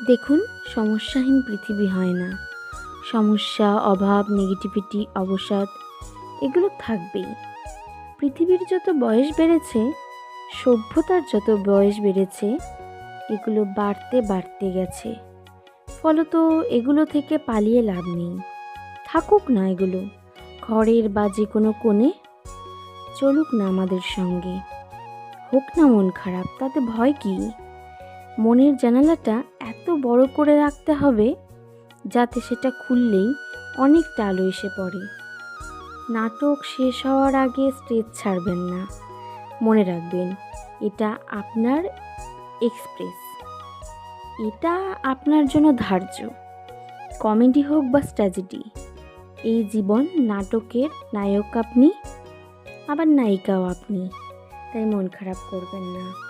দেখুন, সমস্যাহীন পৃথিবী হয় না। সমস্যা, অভাব, নেগেটিভিটি, অবসাদ এগুলো থাকবেই। পৃথিবীর যত বয়স বেড়েছে, সভ্যতার যত বয়স বেড়েছে, এগুলো বাড়তে বাড়তে গেছে। ফলত এগুলো থেকে পালিয়ে লাভ নেই। থাকুক না এগুলো, ঘরের বা যে কোনো কোণে চলুক না আমাদের সঙ্গে। হোক না মন খারাপ, তাতে ভয় কি? মনের জানালাটা এত বড় করে রাখতে হবে যাতে সেটা খুললেই অনেকটা আলো এসে পড়ে। নাটক শেষ হওয়ার আগে স্টেজ ছাড়বেন না। মনে রাখবেন, এটা আপনার এক্সপ্রেস, এটা আপনার জন্য ধার্য। কমেডি হোক বা ট্র্যাজেডি, এই জীবন নাটকের নায়ক আপনি, আবার নায়িকাও আপনি। তাই মন খারাপ করবেন না।